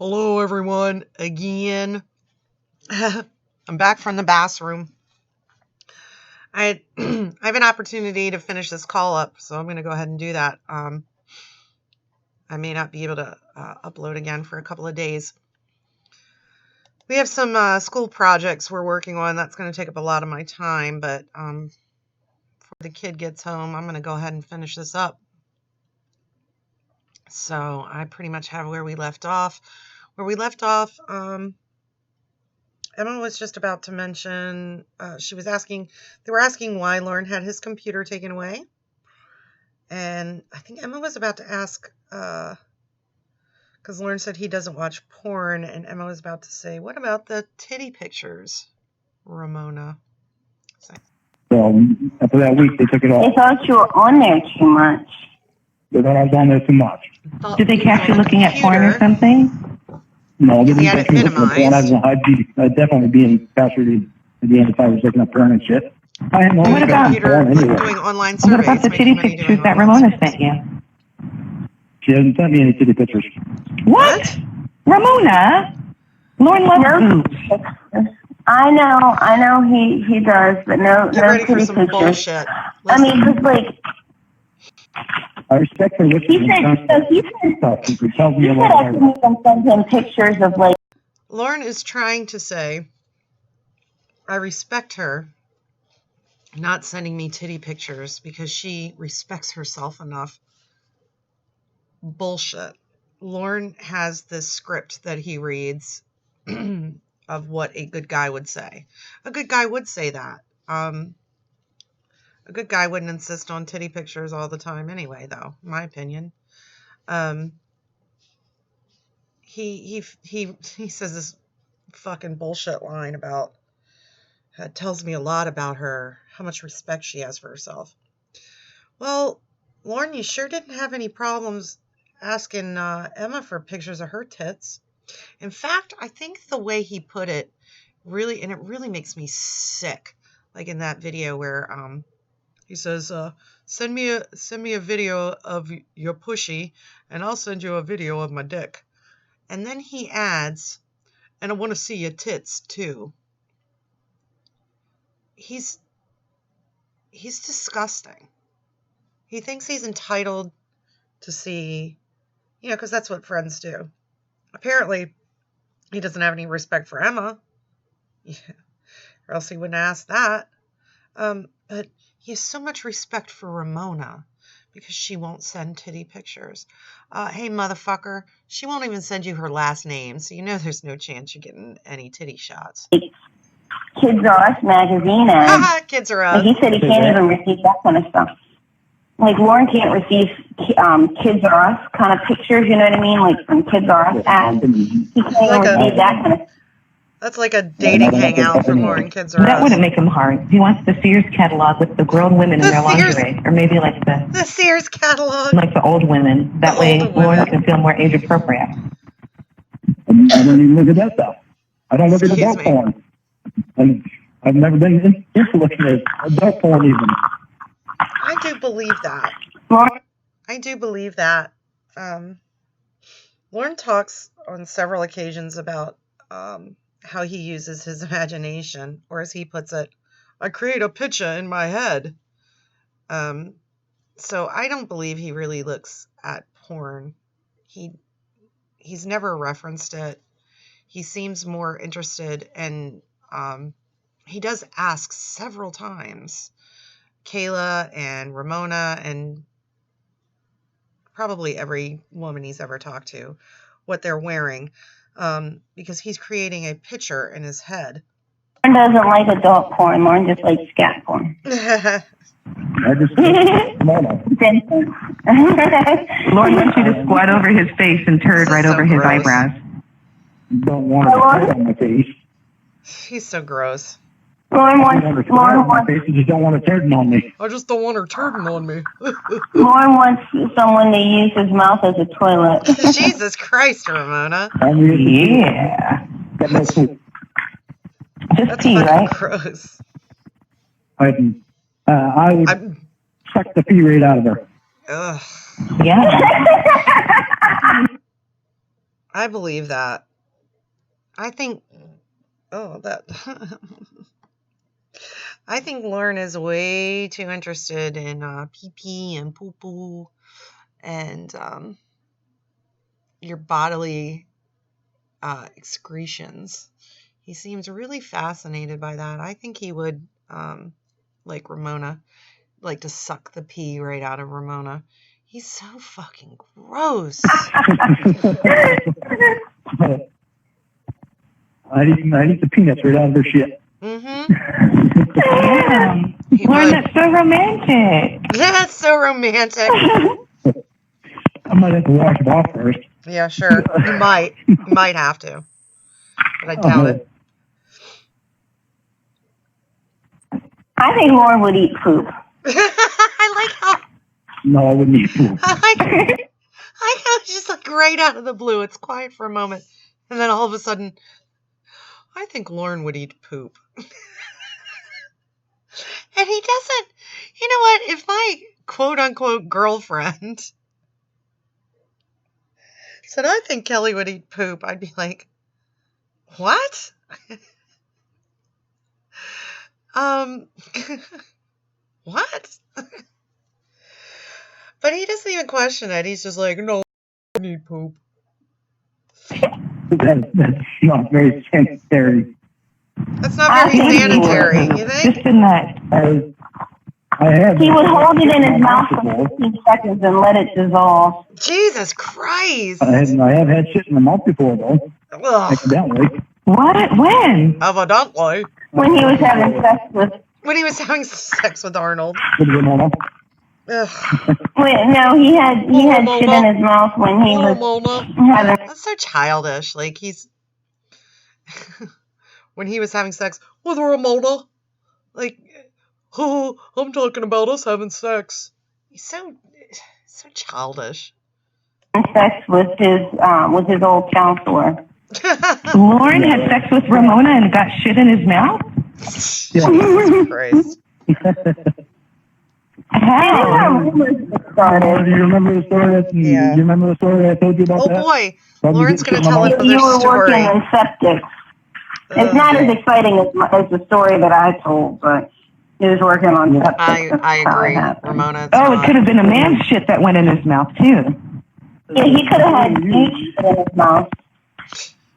Hello, everyone, again. I'm back from the bathroom. I have an opportunity to finish this call up, so I'm going to go ahead and do that. I may not be able to upload again for a couple of days. We have some school projects we're working on. That's going to take up a lot of my time, but before the kid gets home, I'm going to go ahead and finish this up. So I pretty much have where we left off. Emma was just about to mention, they were asking why Lorne had his computer taken away. And I think Emma was about to ask, because Lorne said he doesn't watch porn, and Emma was about to say, what about the titty pictures, Ramonuh? So after that week, they took it off. They thought you were on there too much. They thought I was on there too much. Did they catch you looking at porn or something? No, they He had it didn't catch me looking at porn. I'd definitely be incarcerated at the end if I was looking at porn and shit. I had no What about porn anyway. Doing online What surveys. about the titty pictures that Ramonuh sent you? She hasn't sent me any titty pictures. What? Ramonuh? Lorne loves boobs. I know he does, but no Get ready for titty some pictures. bullshit. I mean, because like I respect her. he said I couldn't even send him pictures of like. Lorne is trying to say, I respect her not sending me titty pictures because she respects herself enough. Bullshit. Lorne has this script that he reads of what a good guy would say. A good guy would say that. A good guy wouldn't insist on titty pictures all the time anyway, though, in my opinion. He says this fucking bullshit line about, tells me a lot about her, how much respect she has for herself. Well, Lorne, you sure didn't have any problems asking Emma for pictures of her tits. In fact, I think the way he put it really, and it really makes me sick, like in that video where he says, send me a video of your pushy, and I'll send you a video of my dick. And then he adds, and I want to see your tits too. He's disgusting. He thinks he's entitled to see, because that's what friends do. Apparently, he doesn't have any respect for Emma, or else he wouldn't ask that. But he has so much respect for Ramonuh because she won't send titty pictures. Hey, motherfucker, she won't even send you her last name, so there's no chance you're getting any titty shots. Kids Are Us magazine ads. Kids Are Us. Like he said he can't even receive that kind of stuff. Like Lorne can't receive Kids Are Us kind of pictures, you know what I mean? Like from Kids Are Us ads. He can't even receive that kind of. That's like a dating hangout for Lorne. Kids Are Us. That wouldn't make him hard. He wants the Sears catalog with the grown women in their lingerie, or maybe like the Sears catalog, like the old women. That way, Lorne can feel more age appropriate. I don't even look at that stuff. I don't look at adult porn. And I've never been into looking at adult porn even. I do believe that. I do believe that. Lorne talks on several occasions about how he uses his imagination, or as he puts it, I create a picture in my head. So I don't believe he really looks at porn. He's never referenced it. He seems more interested, and he does ask several times Kayla and Ramonuh and probably every woman he's ever talked to what they're wearing, because he's creating a picture in his head. Lorne doesn't like adult porn. Lorne just likes scat porn. I just Lorne wants you to squat over his face and turd right over his eyebrows. don't want to on my face. He's so gross. Lorne I just don't want a turd on me. I just don't want her turning on me. Lorne wants someone to use his mouth as a toilet. Jesus Christ, Ramonuh. Yeah. Just That's pee, fucking right? gross. I would suck the pee right out of her. Ugh. Yeah. I believe that. I think, I think Lorne is way too interested in pee-pee and poo-poo and your bodily excretions. He seems really fascinated by that. I think he would, like Ramonuh, like to suck the pee right out of Ramonuh. He's so fucking gross. I eat the peanuts right out of their shit. Mm-hmm. Damn. Lorne, that's so romantic. That's so romantic. I might have to wash them off first. Yeah, sure. You might. You might have to. But I doubt it. I think Lorne would eat poop. I like how... No, I wouldn't eat poop. I like how it's just like right out of the blue. It's quiet for a moment. And then all of a sudden, I think Lorne would eat poop. And he doesn't... You know what? If my quote-unquote girlfriend said, I think Kelly would eat poop, I'd be like, what? What? But he doesn't even question it. He's just like, no, I need poop. That's not very sanitary. That's not very sanitary, you think? Just a nut. He would hold it in his mouth for 15 seconds and let it dissolve. Jesus Christ. I have had shit in the mouth before, though. Ugh. Accidentally. What? When? Evidently. When he was having sex with... When he was having sex with Arnold. Ugh. Wait, no, he had shit in his mouth when he was having... That's so childish. Like, he's... when he was having sex with Ramona. Like, oh, I'm talking about us having sex. He's so childish. Sex with his old counselor. Lorne had sex with Ramonuh and got shit in his mouth? Jesus Christ. How? Do you remember the story? Yeah. You remember the story I told you about that? Oh boy, Lorne's going to tell another You were story. working in septic. It's not as exciting as the story that I told, but he was working on septic. I agree, Ramonuh. Oh, it could have been a man's shit that went in his mouth, too. Yeah, he could have had huge shit in his mouth.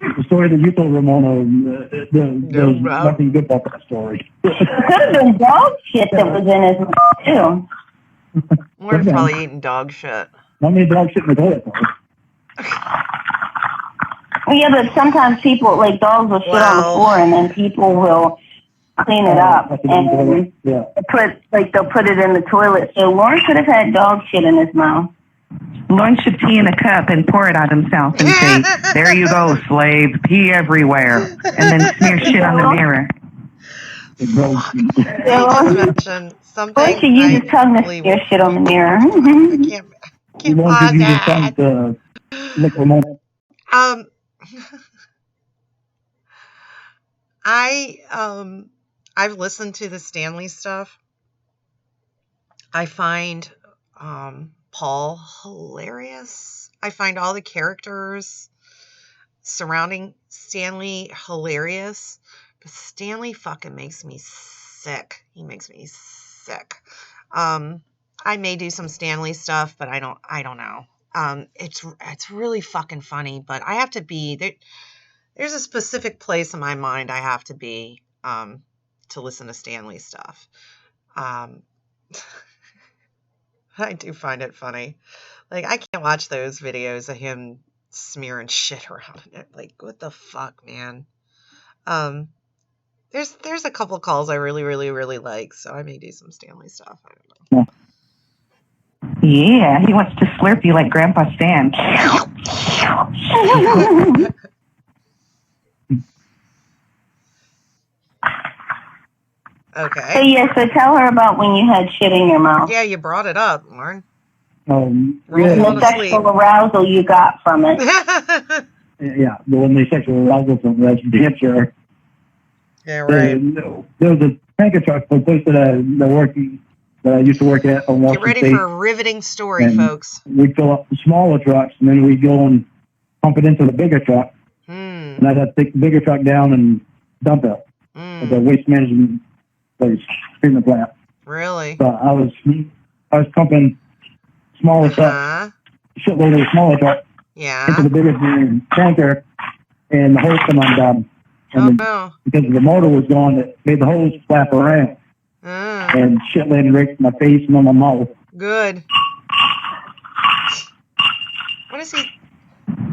The story that you told Ramonuh, there's nothing good about that story. It could have been dog shit that was in his mouth, too. Lorne's probably eating dog shit. Not many dogs sit in the toilet, though. Yeah, but sometimes people, like dogs will shit on the floor and then people will clean it up and they'll put it in the toilet. So Lorne could have had dog shit in his mouth. Lorne should pee in a cup and pour it on himself and say, there you go, slave, pee everywhere, and then smear shit on the mirror. He just mentioned something. Or should use his tongue to smear shit on the mirror. I can't pause that. I've listened to the Stanley stuff. I find Paul hilarious. I find all the characters surrounding Stanley hilarious. But Stanley fucking makes me sick. He makes me sick. I may do some Stanley stuff, but I don't know. It's really fucking funny, but I have to be there. There's a specific place in my mind I have to be to listen to Stanley stuff. I do find it funny. Like, I can't watch those videos of him smearing shit around in it. Like, what the fuck, man? There's a couple calls I really, really, really like, so I may do some Stanley stuff. I don't know. Yeah, he wants to slurp you like Grandpa Stan. Okay. So tell her about when you had shit in your mouth. Yeah, you brought it up, Lorne. The sexual arousal you got from it. Yeah, the only sexual arousal from that's damn sure. Yeah, right. There was a tanker truck for a place that I used to work at on Washington Get ready State. for a riveting story, folks. We'd fill up the smaller trucks, and then we'd go and pump it into the bigger truck, and I'd have to take the bigger truck down and dump it at the waste management place, treatment plant. Really? So I was pumping smaller trucks, shitload of the smaller truck into the bigger tanker, and the hose come undone. And because the motor was gone, it made the hose flap around. And shit landed right in my face and on my mouth. Good. What is he?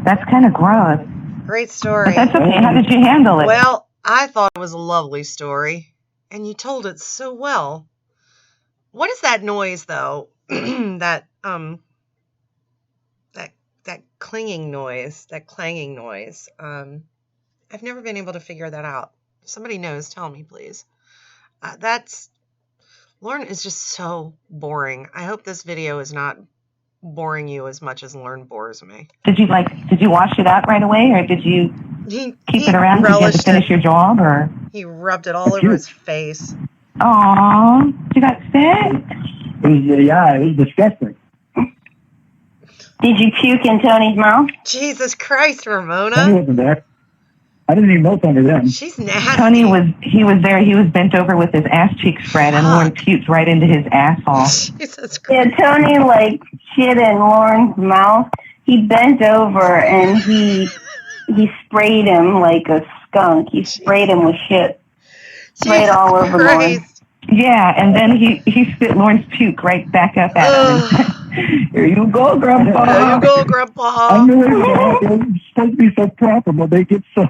That's kind of gross. Great story. But that's okay. How did you handle it? Well, I thought it was a lovely story, and you told it so well. What is that noise, though? that clinging noise, that clanging noise. I've never been able to figure that out. If somebody knows, tell me, please. Lorne is just so boring. I hope this video is not boring you as much as Lorne bores me. Did you wash it out right away, or did you keep it around because you had to finish your job, or? He rubbed it all over his face. Aww, you got sick? It was disgusting. Did you puke in Tony's mouth? Jesus Christ, Ramona. Tony wasn't there. I didn't even know Tony then. She's nasty. Tony was there. He was bent over with his ass cheeks spread, and Lorne puked right into his asshole. Jesus Christ. Yeah, Tony shit in Lorne's mouth. He bent over and he sprayed him like a skunk. He sprayed him with shit. Sprayed all over Lorne. Yeah, and then he spit Lorne's puke right back up at him. Here you go, Grandpa. There you go, Grandpa. I knew it was supposed to be so proper, but they get so...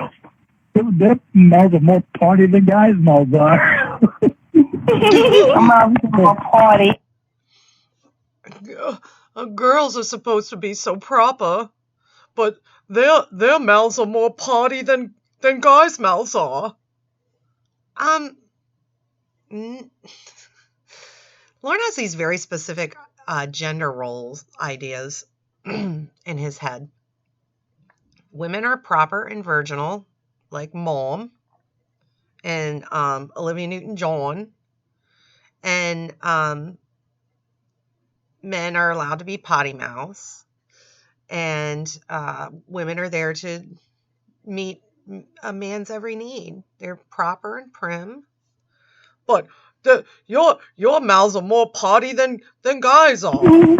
Their mouths are more party than guys' mouths are. Mouths are more party. Girls are supposed to be so proper, but their mouths are more party than guys' mouths are. Lorne has these very specific gender roles ideas in his head. Women are proper and virginal, like Mom and Olivia Newton-John, and men are allowed to be potty mouths, and women are there to meet a man's every need. They're proper and prim, but your mouths are more potty than guys are.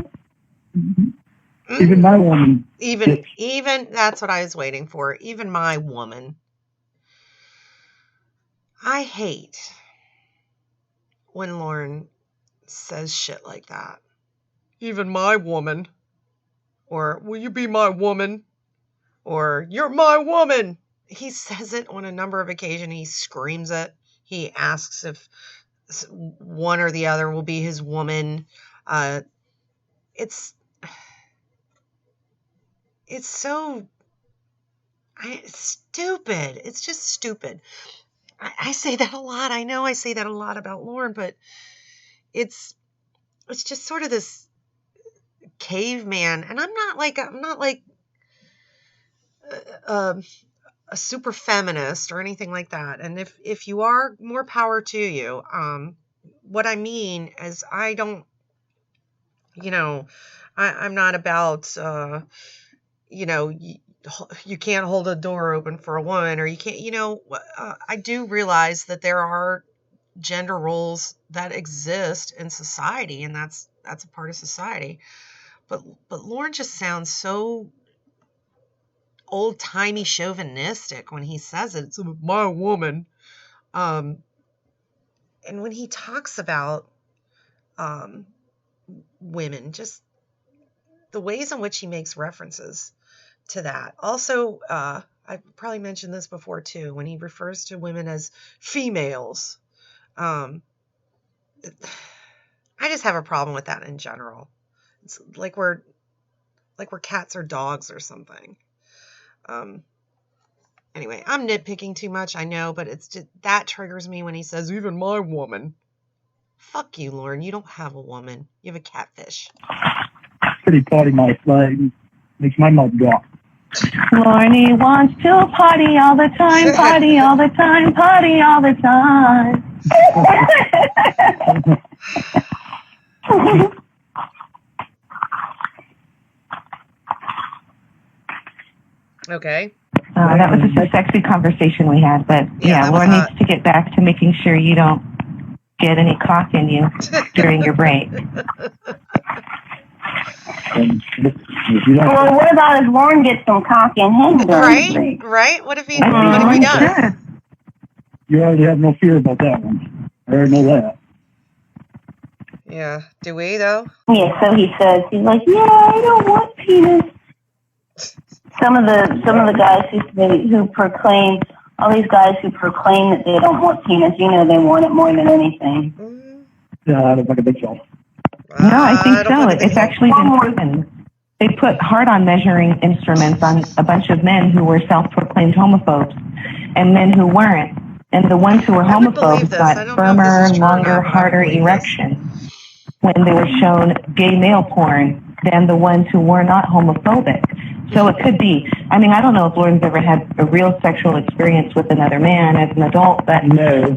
Even my woman. Even that's what I was waiting for. Even my woman. I hate when Lorne says shit like that. Even my woman. Or, will you be my woman? Or, you're my woman. He says it on a number of occasions. He screams it. He asks if one or the other will be his woman. It's so stupid. It's just stupid. I say that a lot. I know I say that a lot about Lorne, but it's just sort of this caveman. And I'm not like a super feminist or anything like that. And if you are, more power to you. What I mean is I don't, I'm not about, you can't hold a door open for a woman, or you can't, I do realize that there are gender roles that exist in society, and that's a part of society. But Lorne just sounds so old-timey chauvinistic when he says it. It's my woman. And when he talks about women, just the ways in which he makes references to that. Also, I probably mentioned this before too, when he refers to women as females. I just have a problem with that in general. It's like we're cats or dogs or something. Anyway, I'm nitpicking too much, I know, but it's just, that triggers me when he says, even my woman. Fuck you, Lorne. You don't have a woman. You have a catfish. Pretty potty mouth, makes my mouth drop. Lorne wants to party all the time, party all the time, party all the time. Okay. That was just a sexy conversation we had. But yeah, Lorne needs to get back to making sure you don't get any cock in you during your break. Well, what about if Lorne gets some cock in him during the break? Right? What if he does? You already have no fear about that one. I already know that. Yeah. Do we, though? Yeah, so he says, he's like, yeah, I don't want penis. Some of the guys who proclaim, all these guys who proclaim that they don't want penis, they want it more than anything. Yeah, I don't like a big show. No, I think so. It's actually been proven. They put hard-on measuring instruments on a bunch of men who were self-proclaimed homophobes and men who weren't. And the ones who were homophobes got firmer, longer, harder erections when they were shown gay male porn than the ones who were not homophobic. So it could be. I mean, I don't know if Lorne's ever had a real sexual experience with another man as an adult, but no.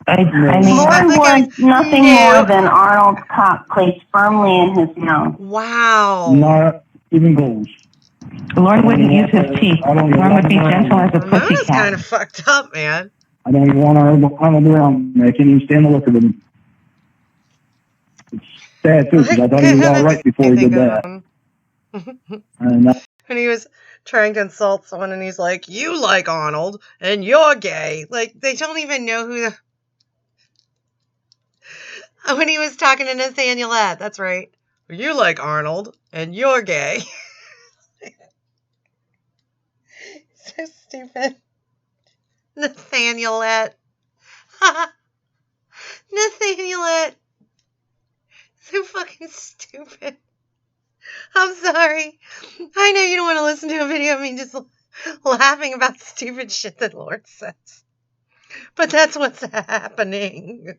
I mean, Lorne wants nothing more than Arnold's cock placed firmly in his mouth. Wow. Not even goals. Lorne wouldn't use his teeth. Lorne would be gentle as a pussycat. That's kind of fucked up, man. I don't even want Arnold around. I can't even stand the look of him. It's sad, too, because I thought he was all right before he did that. When he was trying to insult someone and he's like, you like Arnold and you're gay. Like, they don't even know who the... When he was talking to Nathanielette, that's right. You like Arnold and you're gay. So stupid. Nathanielette. Nathanielette. So fucking stupid. I'm sorry. I know you don't want to listen to a video of me just laughing about stupid shit that Lord says. But that's what's happening.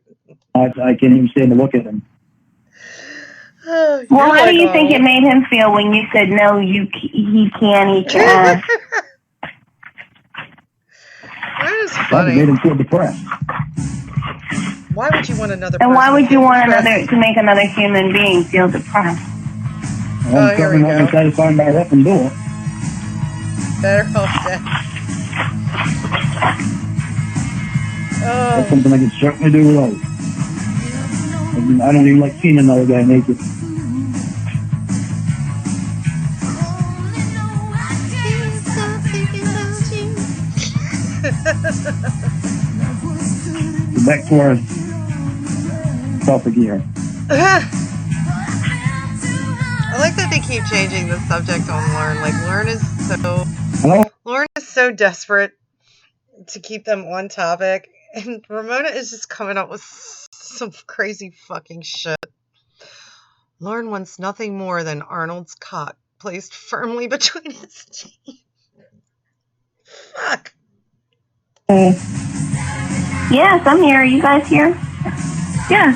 I can't even stand to look at him. Well, how do you think it made him feel when you said, no, he can? That is funny. That made him feel depressed. Why would you want another person? And why would you want to make another human being feel depressed? I'm certainly not satisfied by that and do it. Better off dead. That's something I can certainly do without. I don't even like seeing another guy naked. Back to our topic here. I like that they keep changing the subject on Lorne. Like, Lorne is so desperate to keep them on topic, and Ramona is just coming up with some crazy fucking shit. Lorne wants nothing more than Arnold's cock placed firmly between his teeth. Fuck. Yes, I'm here. Are you guys here? Yeah.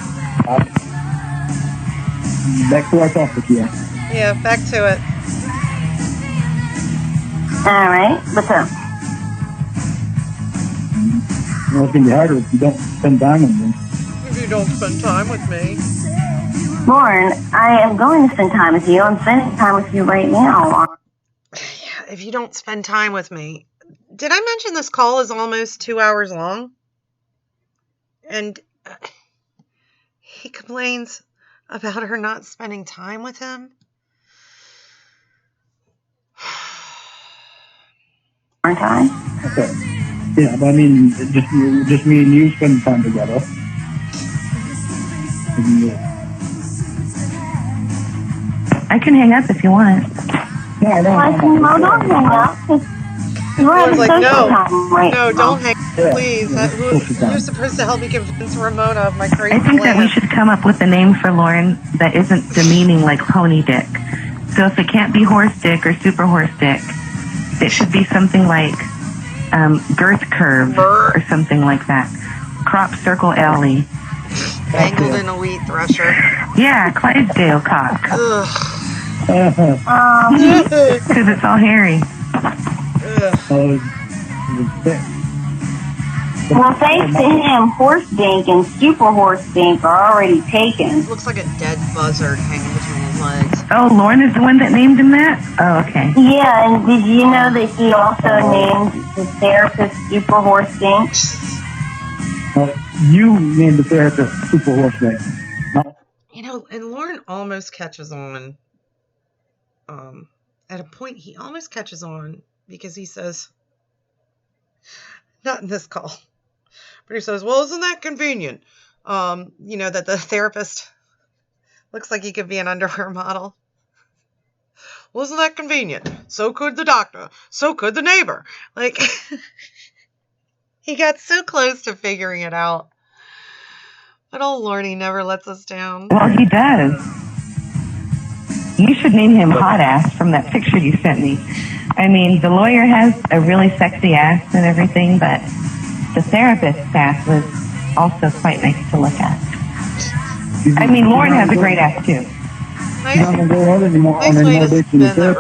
Back to our topic here. Yeah, back to it. All right. What's up? Well, it's going to be harder if you don't spend time with me. If you don't spend time with me. Lorne, I am going to spend time with you. I'm spending time with you right now. Yeah, if you don't spend time with me. Did I mention this call is almost 2 hours long? And he complains about her not spending time with him. Aren't I? Okay. Yeah, but I mean, just me and you spending time together. I can hang up if you want. No, don't hang up. We're having social time right now. No, don't hang up, please. You're supposed to help me convince Ramona of my crazy I think plan. that we should come up with a name for Lorne that isn't demeaning like pony dick. So if it can't be horse dick or super horse dick, it should be something like girth curve or something like that. Crop circle alley. Mangled in a wheat thresher. Yeah, Clydesdale cock. Because it's all hairy. Well, thanks to him, horse dink and super horse dink are already taken. Looks like a dead buzzard hanging between his legs. Oh, Lorne is the one that named him that? Oh, okay. Yeah, and did you know that he also named the therapist Super Horse Dink? You named the therapist Super Horse Dink. You know, and Lorne almost catches on. At a point, he almost catches on because he says, not in this call, but he says, well, isn't that convenient? That the therapist looks like he could be an underwear model. Well, isn't that convenient? So could the doctor. So could the neighbor. Like, he got so close to figuring it out. But old Lorne never lets us down. Well, he does. You should name him Hot Ass from that picture you sent me. I mean, the lawyer has a really sexy ass and everything, but the therapist's ass was also quite nice to look at. I mean, Lorne has a great ass, too. Nice way to spin that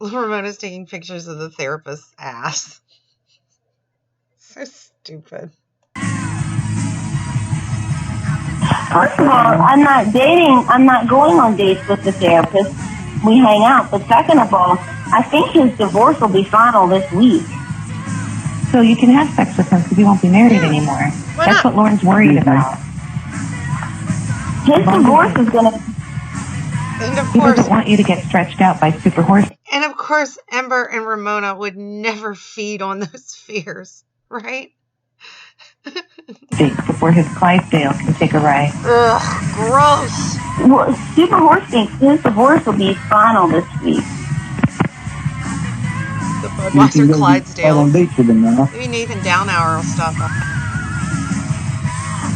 Ramonuh's taking pictures of the therapist's ass. So stupid. First of all, I'm not going on dates with the therapist. We hang out. But second of all, I think his divorce will be final this week. So you can have sex with him because he won't be married anymore. That's what Lorne's worried about. His divorce is going to... And of he course, doesn't want you to get stretched out by Super Horse. And of course, Ember and Ramonuh would never feed on those fears, right? Before his Clydesdale can take a ride. Ugh, gross. Well, Super Horse thinks his divorce will be final this week. The Budweiser Clydesdale. Maybe Nathan Downhour will stop up.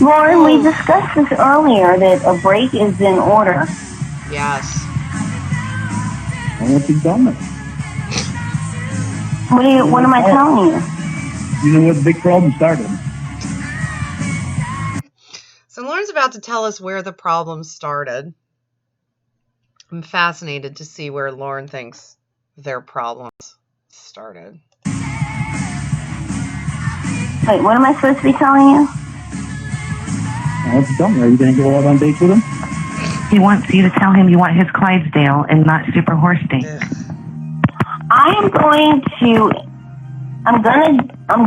Lauren, we discussed this earlier, that a break is in order. Yes. I want you done it. What am I telling you? You know what the big problem started. So Lauren's about to tell us where the problem started. I'm fascinated to see where Lorne thinks their problems started. Wait, what am I supposed to be telling you? I want you done it. Are you going to go out on dates with him? He wants you to tell him you want his Clydesdale and not Super Horse Dink. I'm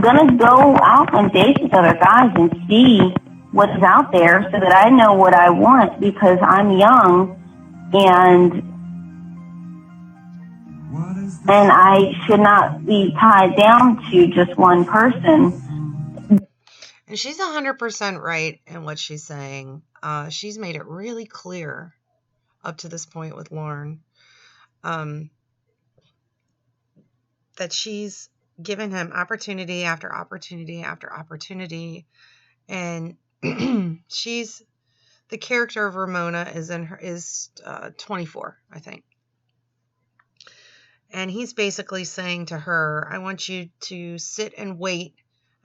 gonna go out on dates with other guys and see what is out there so that I know what I want, because I'm young and I should not be tied down to just one person. And she's 100% right in what she's saying. She's made it really clear up to this point with Lorne that she's given him opportunity after opportunity after opportunity, and she's the character of Ramonuh is 24, I think. And he's basically saying to her, I want you to sit and wait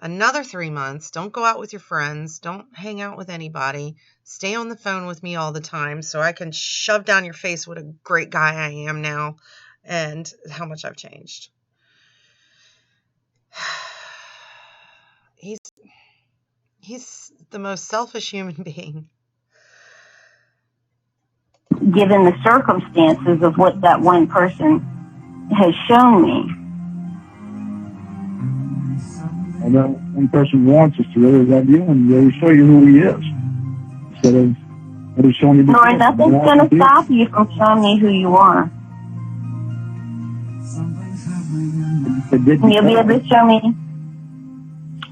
another 3 months. Don't go out with your friends. Don't hang out with anybody. Stay on the phone with me all the time so I can shove down your face what a great guy I am now and how much I've changed. He's the most selfish human being. Given the circumstances of what that one person has shown me. And that one person wants us to really love you and really show you who he is. Instead of what he's showing you before. Lauren, nothing's going to stop you from showing me who you are. You'll be able to show me.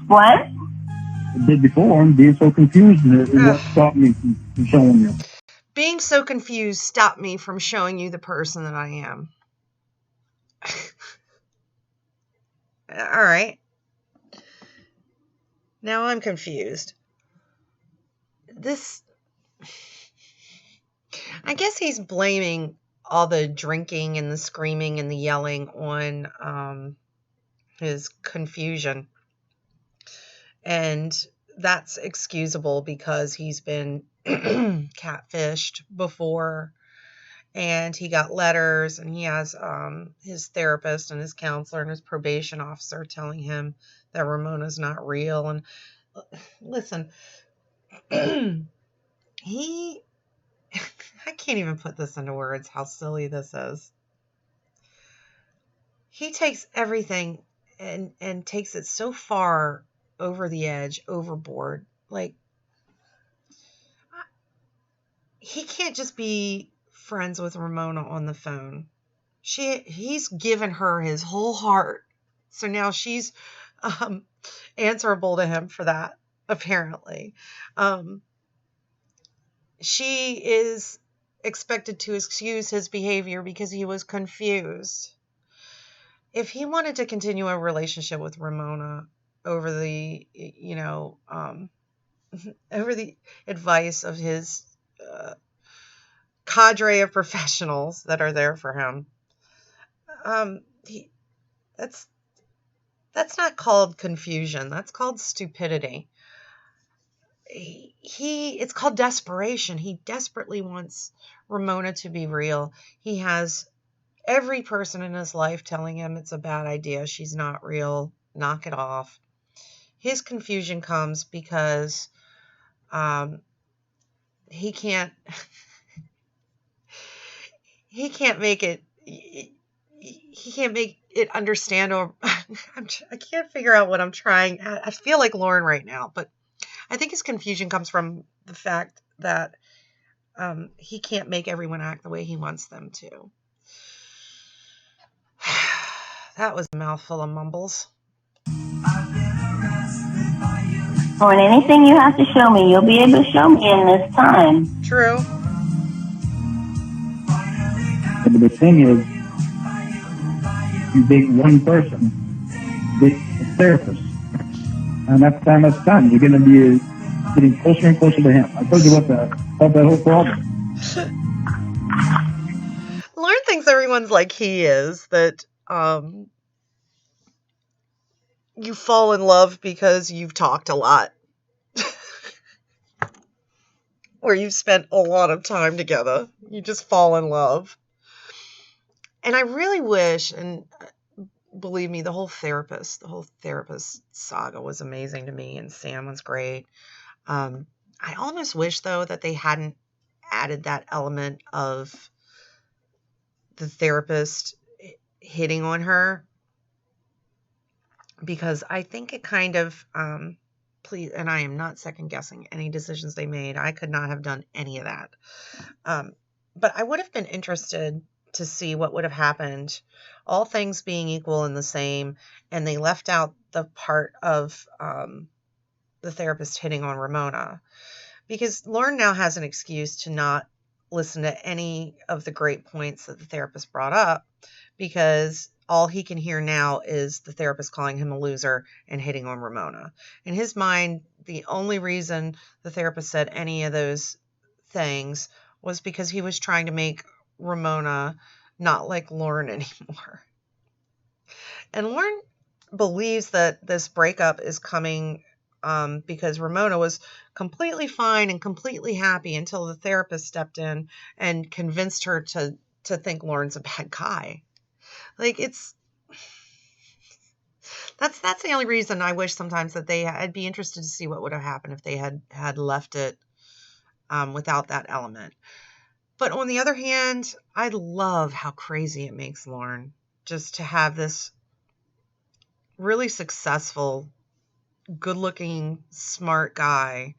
What? I did before, and being so confused is what stopped me from showing you. Being so confused stopped me from showing you the person that I am. All right. Now I'm confused. I guess he's blaming all the drinking and the screaming and the yelling on his confusion. And that's excusable because he's been catfished before, and he got letters, and he has his therapist and his counselor and his probation officer telling him that Ramonuh's not real. And listen, he I can't even put this into words, how silly this is. He takes everything and takes it so far over the edge, overboard. Like, he can't just be friends with Ramonuh on the phone. He's given her his whole heart. So now she's answerable to him for that, apparently. She is expected to excuse his behavior because he was confused. If he wanted to continue a relationship with Ramonuh over the, over the advice of his cadre of professionals that are there for him, that's not called confusion. That's called stupidity. It's called desperation. He desperately wants Ramonuh to be real. He has every person in his life telling him it's a bad idea. She's not real. Knock it off. His confusion comes because he can't make it. He can't make it understand, or I can't figure out what I'm trying. I feel like Lorne right now, but I think his confusion comes from the fact that he can't make everyone act the way he wants them to. That was a mouthful of mumbles. Oh, and anything you have to show me, you'll be able to show me in this time. True. But the thing is, you date one person, date a therapist, and that's time that's done. You're going to be getting closer and closer to him. I told you what that whole problem. Lorne thinks everyone's like he is, that you fall in love because you've talked a lot. Or you've spent a lot of time together. You just fall in love. And I really wish, and believe me, the whole therapist saga was amazing to me, and Sam was great. I almost wish, though, that they hadn't added that element of the therapist hitting on her, because I think it kind of, and I am not second guessing any decisions they made. I could not have done any of that. But I would have been interested to see what would have happened, all things being equal and the same, and they left out the part of the therapist hitting on Ramonuh, because Lorne now has an excuse to not listen to any of the great points that the therapist brought up, because all he can hear now is the therapist calling him a loser and hitting on Ramonuh. In his mind, the only reason the therapist said any of those things was because he was trying to make Ramonuh not like Lorne anymore. And Lorne believes that this breakup is coming because Ramonuh was completely fine and completely happy until the therapist stepped in and convinced her to think Lorne's a bad guy. Like, that's the only reason I wish sometimes that I'd be interested to see what would have happened if they had left it without that element. But on the other hand, I love how crazy it makes Lorne just to have this really successful, good-looking, smart guy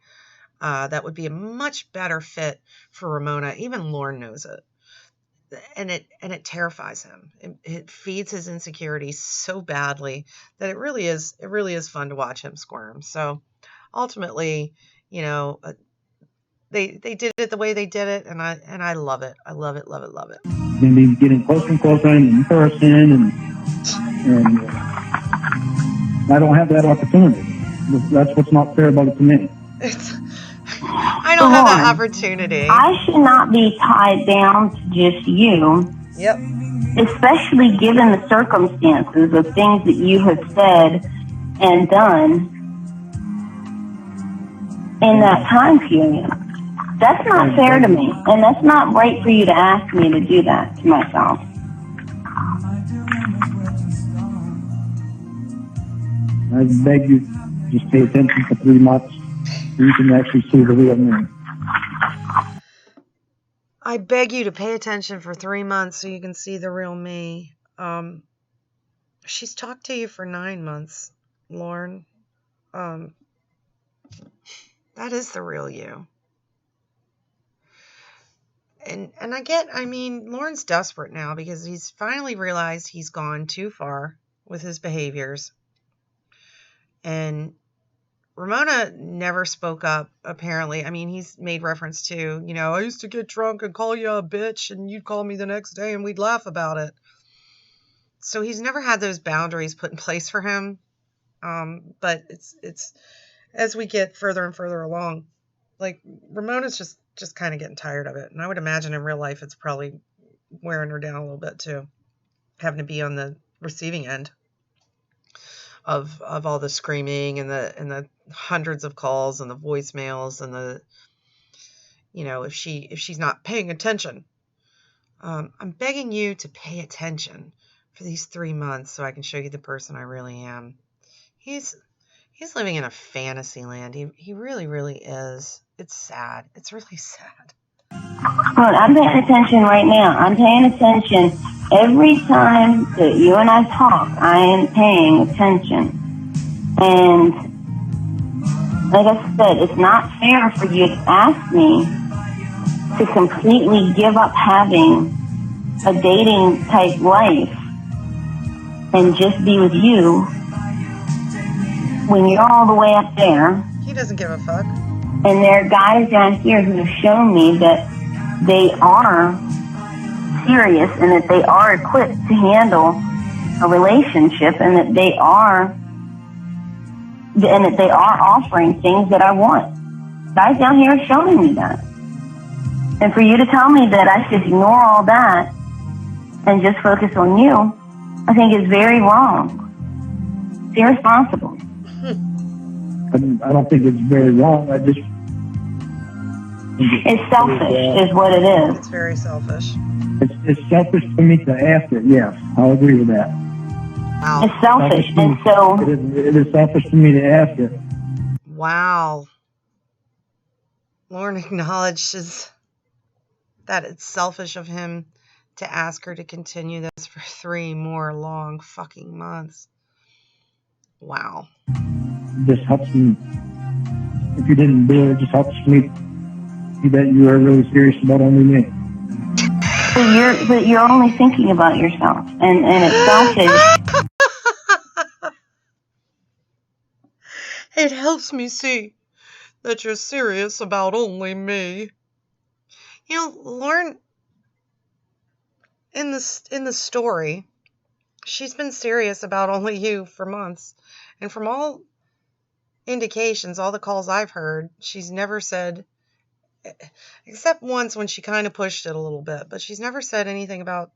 that would be a much better fit for Ramonuh. Even Lorne knows it. And it terrifies him. It feeds his insecurities so badly that it really is fun to watch him squirm. So ultimately, they did it the way they did it, and I love it. I love it, love it, love it. You're going to be getting closer and closer in person, and I don't have that opportunity. That's what's not fair about it to me. I don't have that opportunity. I should not be tied down to just you. Yep. Especially given the circumstances of things that you have said and done in that time period. That's not fair to me, and that's not right for you to ask me to do that to myself. I beg you, just pay attention for 3 months so you can actually see the real me. I beg you to pay attention for 3 months so you can see the real me. She's talked to you for 9 months, Lorne. That is the real you. And Lorne's desperate now because he's finally realized he's gone too far with his behaviors. And Ramonuh never spoke up, apparently. I mean, he's made reference to, I used to get drunk and call you a bitch, and you'd call me the next day, and we'd laugh about it. So he's never had those boundaries put in place for him. But it's as we get further and further along, like, Ramonuh's just kind of getting tired of it. And I would imagine in real life it's probably wearing her down a little bit, too, having to be on the receiving end of all the screaming and the hundreds of calls and the voicemails and the, if she's not paying attention. I'm begging you to pay attention for these 3 months so I can show you the person I really am. He's living in a fantasy land. He really, really is. It's sad. It's really sad. Well, I'm paying attention right now. I'm paying attention. Every time that you and I talk, I am paying attention. And like I said, it's not fair for you to ask me to completely give up having a dating type life and just be with you when you're all the way up there. He doesn't give a fuck. And there are guys down here who have shown me that they are serious and that they are equipped to handle a relationship and that they are offering things that I want. Guys down here are showing me that. And for you to tell me that I should ignore all that and just focus on you, I think is very wrong. It's irresponsible. I don't think it's very wrong. It's selfish, is what it is. It's very selfish. It's selfish for me to ask it. Yes, I'll agree with that. Wow. It's selfish, and so it is selfish for me to ask it. Wow. Lorne acknowledges that it's selfish of him to ask her to continue this for 3 more long fucking months. Wow. It just helps me. If you didn't do it, it just helps me see that you are really serious about only me. But you're only thinking about yourself, and it's selfish. It helps me see that you're serious about only me. Lorne, in the story, she's been serious about only you for months. And from all indications, all the calls I've heard, she's never said, except once when she kind of pushed it a little bit, but she's never said anything about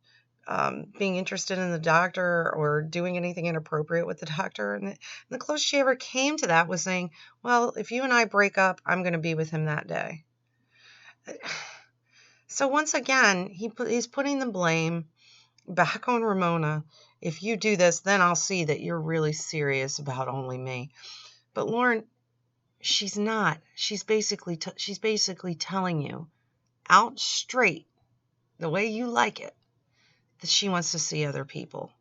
being interested in the doctor or doing anything inappropriate with the doctor. And the closest she ever came to that was saying, well, if you and I break up, I'm going to be with him that day. So once again, he's putting the blame back on Ramonuh. If you do this, then I'll see that you're really serious about only me. But Lorne, she's not. She's basically telling you out straight, the way you like it, that she wants to see other people.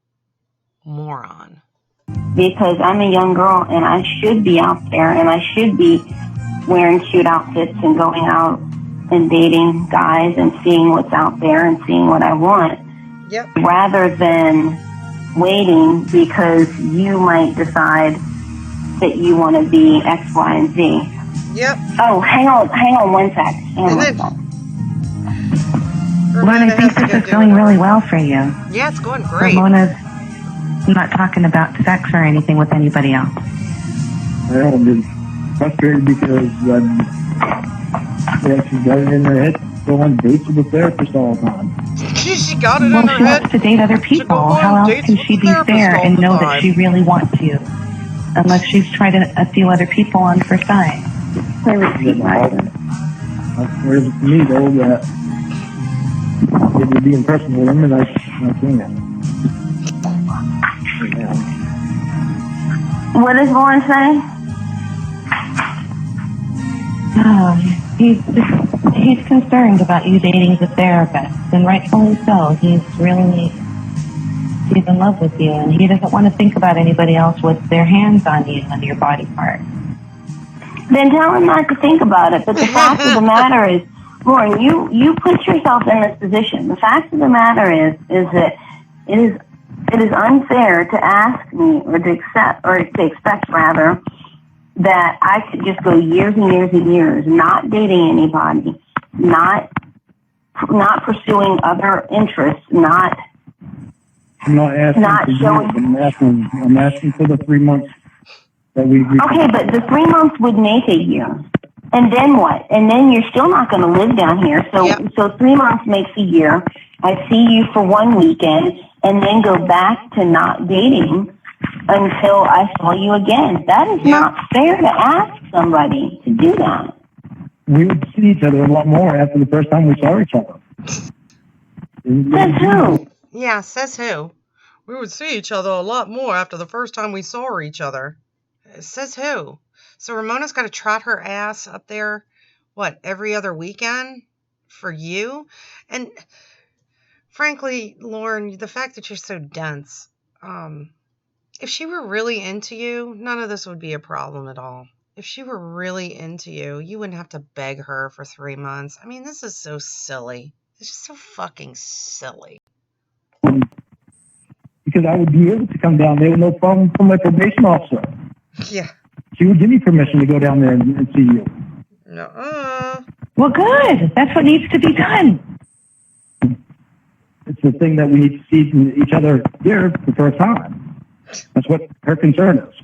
Moron. Because I'm a young girl and I should be out there and I should be wearing cute outfits and going out and dating guys and seeing what's out there and seeing what I want. Yep. Rather than waiting because you might decide that you want to be X, Y, and Z. Yep. Oh, hang on one sec. Lorne, I think this is going really well for you. Yeah, it's going great. Ramonuh's not talking about sex or anything with anybody else. I'm just frustrated because she's got it in her head to go on dates with a therapist all the time. She got it in her Well, she head. wants to date other people. How else can she be fair and know that she really wants you? Unless she's tried a few other people on her side. Whereas to me, though, that it would be impressive with them, and I can't. Yeah. What does Lorne say? Oh, he's concerned about you dating the therapist, and rightfully so. He's in love with you, and he doesn't want to think about anybody else with their hands on you and your body parts. Then tell him not to think about it. But the fact of the matter is, Lorne, you put yourself in this position. The fact of the matter is that it is unfair to ask me or to expect rather that I could just go years and years and years not dating anybody, not pursuing other interests, not. I'm not asking not for showing. I'm asking for the 3 months that we agreed. Okay, but the 3 months would make a year. And then what? And then you're still not going to live down here. So 3 months makes a year. I see you for one weekend and then go back to not dating until I saw you again. That is not fair to ask somebody to do that. We would see each other a lot more after the first time we saw each other. Says who? Yeah, says who? We would see each other a lot more after the first time we saw each other. Says who? So Ramona's got to trot her ass up there, every other weekend for you? And frankly, Lorne, the fact that you're so dense, if she were really into you, none of this would be a problem at all. If she were really into you, you wouldn't have to beg her for 3 months. I mean, this is so silly. It's just so fucking silly. Because I would be able to come down there with no problem from my probation officer. Yeah. She would give me permission to go down there and see you. No. Well, good. That's what needs to be done. It's the thing that we need to see each other here for the first time. That's what her concern is.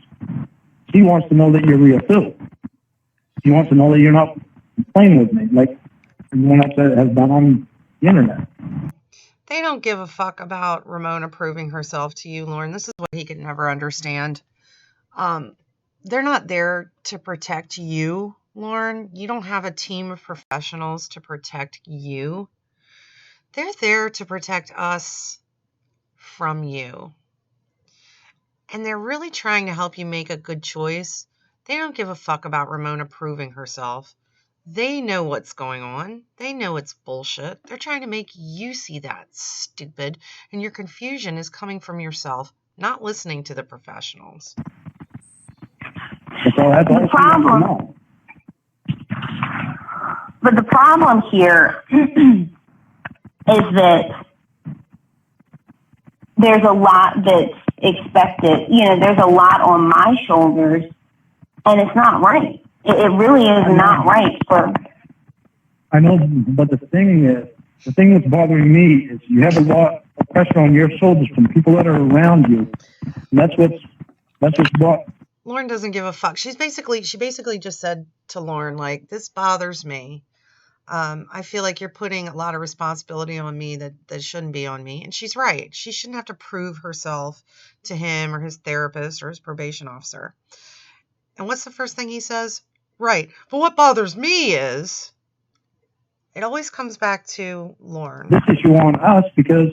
She wants to know that you're real too. She wants to know that you're not playing with me like everyone else has done on the internet. They don't give a fuck about Ramonuh proving herself to you, Lorne. This is what he could never understand. They're not there to protect you, Lorne. You don't have a team of professionals to protect you. They're there to protect us from you. And they're really trying to help you make a good choice. They don't give a fuck about Ramonuh proving herself. They know what's going on. They know it's bullshit. They're trying to make you see that, stupid. And your confusion is coming from yourself, not listening to the professionals. The problem here is that there's a lot that's expected. There's a lot on my shoulders, and it's not right. It really is not right for. I know, but the thing that's bothering me is you have a lot of pressure on your shoulders from people that are around you. And that's what's brought. Lorne doesn't give a fuck. She basically just said to Lorne, this bothers me. I feel like you're putting a lot of responsibility on me that shouldn't be on me. And she's right. She shouldn't have to prove herself to him or his therapist or his probation officer. And what's the first thing he says? Right. But what bothers me is it always comes back to Lorne. This issue on us because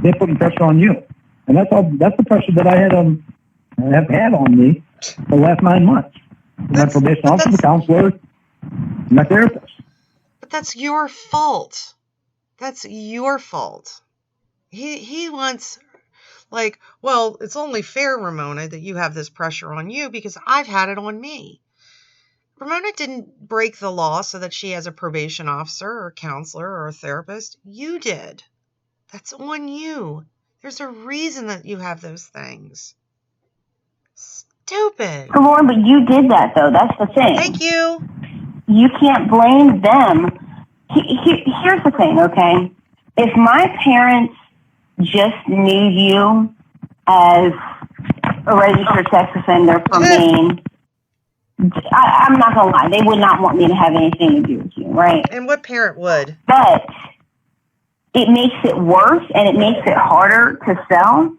they're putting pressure on you. And that's the pressure that I have had on me for the last 9 months. My probation officer, the counselor, my therapist. But that's your fault. That's your fault. He wants, it's only fair, Ramonuh, that you have this pressure on you because I've had it on me. Ramonuh didn't break the law so that she has a probation officer or a counselor or a therapist. You did. That's on you. There's a reason that you have those things. Stupid. Lorne, but you did that, though. That's the thing. Thank you. You can't blame them. Here's the thing, okay? If my parents just knew you as a registered sex offender from Maine, I'm not going to lie. They would not want me to have anything to do with you, right? And what parent would? But it makes it worse and it makes it harder to sell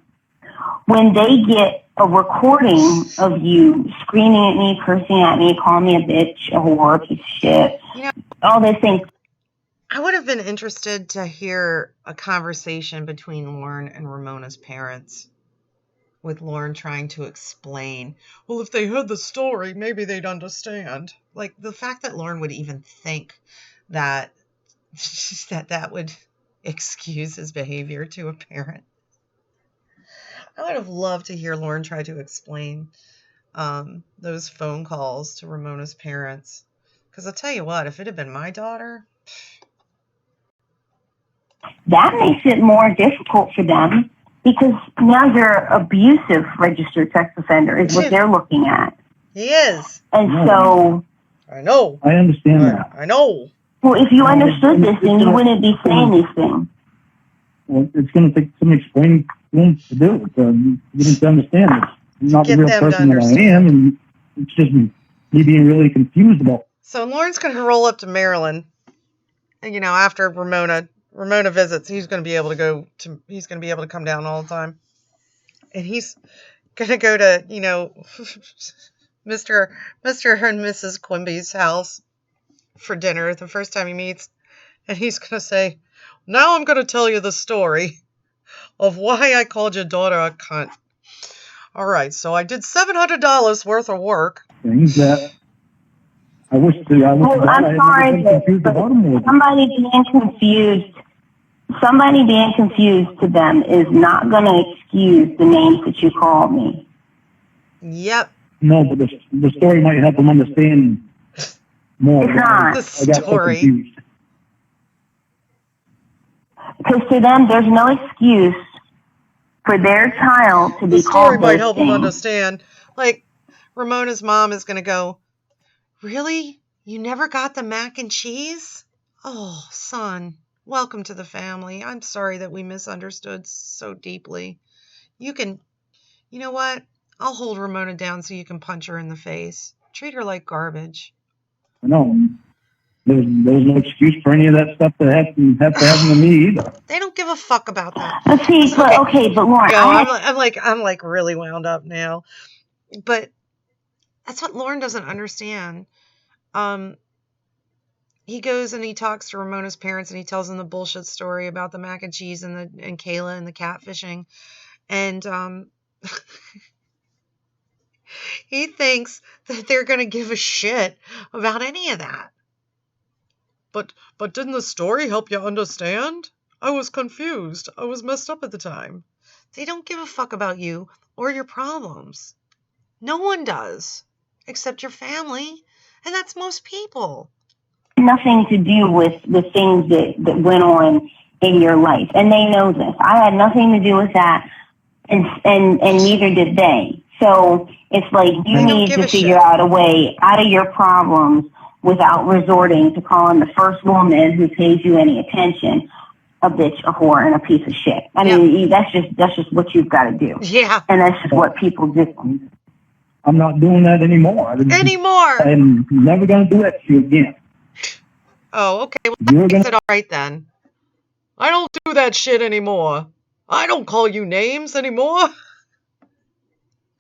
when they get a recording of you screaming at me, cursing at me, calling me a bitch, a whore, a piece of shit, all those things. I would have been interested to hear a conversation between Lorne and Ramonuh's parents. with Lorne trying to explain, well, if they heard the story, maybe they'd understand. Like, the fact that Lorne would even think that that would excuse his behavior to a parent. I would have loved to hear Lorne try to explain those phone calls to Ramonuh's parents. Because I'll tell you what, if it had been my daughter... That makes it more difficult for them, because now your abusive registered sex offender is what they're looking at. He is. And so... I know. I understand that. I know. Well, if you understood this, then you wouldn't be saying these things. Well, it's going to take some explaining to do it. You need to understand this. I'm not the real person that I am, and it's just me being really confused about it. So Lorne's going to roll up to Maryland, after Ramonuh visits. He's going to be able to come down all the time. And he's going to go to, Mr. and Mrs. Quimby's house for dinner the first time he meets. And he's going to say, now I'm going to tell you the story of why I called your daughter a cunt. All right, so I did $700 worth of work. Things that I wish I'm sorry, but somebody being confused to them is not going to excuse the names that you called me. Yep. No, but the story might help them understand more. It's not. The story. Because to them, there's no excuse for their child to be called. The story might help them understand. Like, Ramonuh's mom is going to go, really? You never got the mac and cheese? Oh, son, welcome to the family. I'm sorry that we misunderstood so deeply. You know what? I'll hold Ramonuh down so you can punch her in the face. Treat her like garbage. No. There's no excuse for any of that stuff that have to happen to me either. They don't give a fuck about that. But see, but Lorne, I'm like really wound up now. But that's what Lorne doesn't understand. He goes and he talks to Ramonuh's parents and he tells them the bullshit story about the mac and cheese and Kayla and the catfishing. And he thinks that they're going to give a shit about any of that. But didn't the story help you understand? I was confused. I was messed up at the time. They don't give a fuck about you or your problems. No one does, except your family, and that's most people. Nothing to do with the things that went on in your life, and they know this. I had nothing to do with that, and neither did they. So it's like you need to figure out a way out of your problems without resorting to calling the first woman who pays you any attention a bitch, a whore, and a piece of shit. I mean, that's just what you've got to do. Yeah. And that's just what people do. I'm not doing that anymore. I'm never going to do that to you again. Oh, okay. Well, that makes it all right then. I don't do that shit anymore. I don't call you names anymore.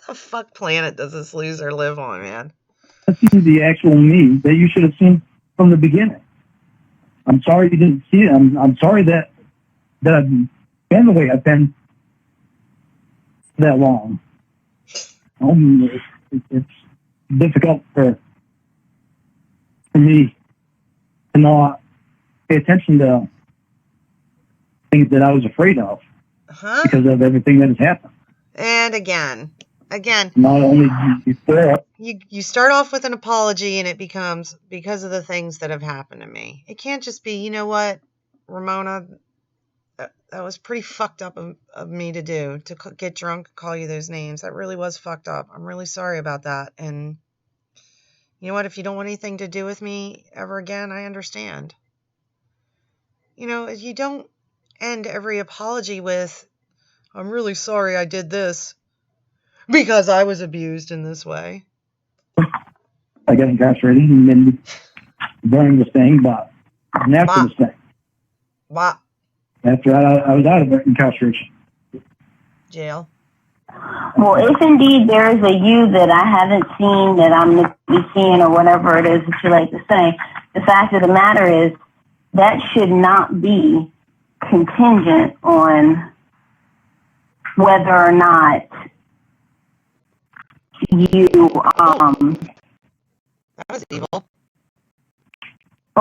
The fuck planet does this loser live on, man? This is the actual me that you should have seen from the beginning. I'm sorry you didn't see it. I'm sorry that I've been the way I've been that long. It's difficult for me to not pay attention to things that I was afraid of because of everything that has happened. And again, not only before you start off with an apology and it becomes because of the things that have happened to me. It can't just be, you know what, Ramonuh, that was pretty fucked up of me to do, to get drunk and call you those names. That really was fucked up. I'm really sorry about that. And you know what, if you don't want anything to do with me ever again, I understand. You don't end every apology with, I'm really sorry I did this because I was abused in this way. I got incarcerated and then during this thing, but after this thing. Wow. After I was out of incarceration. Jail. Well, if indeed there is a you that I haven't seen, that I'm going to be seeing, or whatever it is that you like to say, the fact of the matter is that should not be contingent on whether or not you that was evil.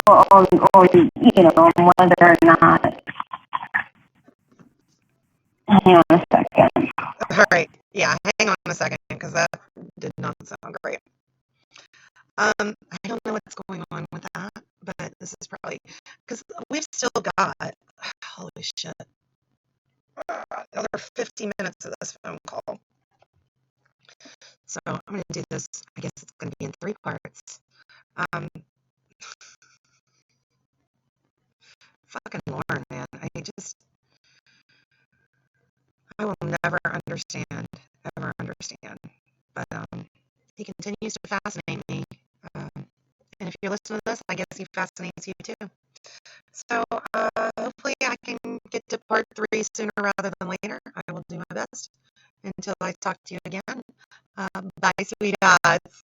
or whether or not. Hang on a second. All right, yeah, hang on a second, because that did not sound great. I don't know what's going on with that, but this is probably because we've still got, holy shit, another 50 minutes of this phone call. So I'm going to do this, I guess it's going to be in 3 parts. Fucking Lorne, man, I will never understand, ever understand. But he continues to fascinate me. And if you're listening to this, I guess he fascinates you too. So hopefully I can get to part 3 sooner rather than later. I will do my best. Until I talk to you again. Bye, sweethearts.